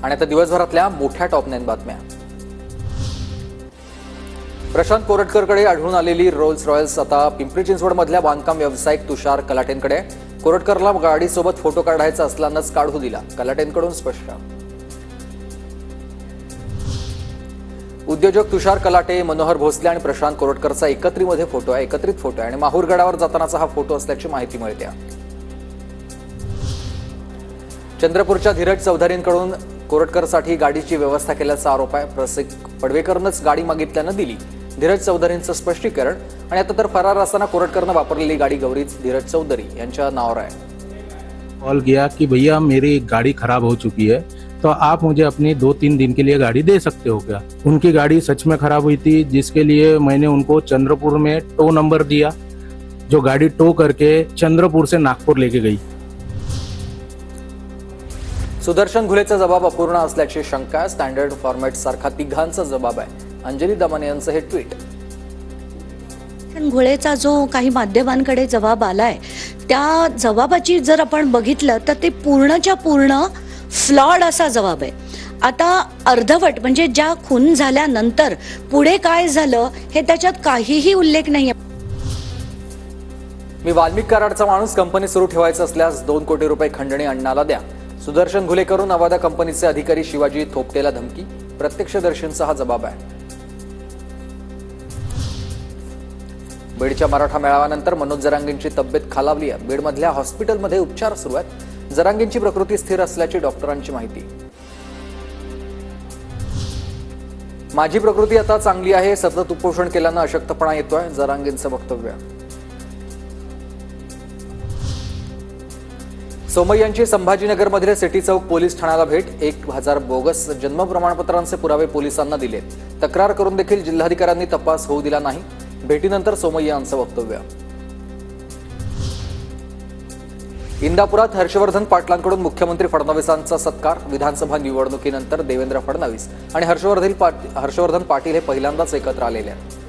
आणि आता दिवसभरातल्या मोठ्या टॉप 9 बातम्या। प्रशांत कोरटकरकडे आढळून आलेली रोल्स रॉयल्स आता पिंपरी चिंचवडमधल्या बांधकाम व्यावसायिक तुषार कलाटेंकडे। कोरटकरला गाडीसोबत फोटो काढायचा असल्यानंच काढू दिला, कलाटेंकडून स्पष्ट। उद्योजक तुषार कलाटे, मनोहर भोसले आणि प्रशांत कोरटकरचा एकत्रित फोटो आहे आणि माहूरगडावर जातानाचा हा फोटो असल्याची माहिती मिळते। चंद्रपूरच्या धीरज चौधरींकडून कोरटकरसाठी गाडीची व्यवस्था केल्याचा आरोप आहे। प्रसिक पडवेकरनंच गाडी मागितल्यानं दिली, धीरज चौधरींचं स्पष्टीकरण। आणि आता तर फरार असताना कोरटकरनं वापरलेली गाडी गौरीच धीरज चौधरी यांच्या नावावर आहे। कॉल किया कि भैया मेरी गाड़ी खराब हो चुकी है, तो आप मुझे अपनी 2-3 दिन के लिए गाड़ी दे सकते हो क्या। उनकी गाड़ी सच में खराब हुई थी, जिसके लिए मैंने उनको चंद्रपुर में टो नंबर दिया, जो गाड़ी टो करके चंद्रपुर से नागपुर लेके गई। सुदर्शन घुलेचा जबाब अपूर्ण असल्याची शंका, स्टँडर्ड फॉर्मॅट सारखा तिघांचा जबाब आहे। अंजली दमन यांचं हे ट्विट। घोळेचा जो काही माध्यमांकडे जबाब आलाय, त्या जबाबाची जर आपण बघितलं तर ते पूर्णच्या पूर्ण फ्लॉड असा जबाब आहे। आता अर्धवट म्हणजे ज्या खून झाल्यानंतर पुढे काय झालं हे त्याच्यात काहीही उल्लेख नाहीये। मी वाल्मिक कराडचा माणूस, कंपनी सुरू ठेवायचं असल्यास 2 कोटी रुपये खंडणी अण्णाला द्या। सुदर्शन घुलेकरून नवादा कंपनीचे अधिकारी शिवाजी थोपटेला धमकी, प्रत्यक्षदर्शींचा हा जबाब आहे। बीडच्या मराठा मेळाव्यानंतर मनोज जरांगेंची तब्येत खालावली आहे। बीडमधल्या हॉस्पिटलमध्ये उपचार सुरू आहेत। जरांगेंची प्रकृती स्थिर असल्याची डॉक्टरांची माहिती। माझी प्रकृती आता चांगली आहे, सतत उपोषण केल्यानं अशक्तपणा येतोय, जरांगेंचं वक्तव्य। सोमय्यांची संभाजीनगरमधल्या सिटी चौक पोलीस ठाण्याला भेट, 1000 बोगस जन्म प्रमाणपत्रांचे पुरावे पोलिसांना दिलेत। तक्रार करून देखील जिल्हाधिकाऱ्यांनी तपास होऊ दिला नाही। भेटीनंतर सोमय्यांचं वक्तव्य। इंदापुरात हर्षवर्धन पाटलांकडून मुख्यमंत्री फडणवीसांचा सत्कार, विधानसभा निवडणुकीनंतर देवेंद्र फडणवीस आणि हर्षवर्धन पाटील हे पहिल्यांदाच एकत्र आलेले आहेत।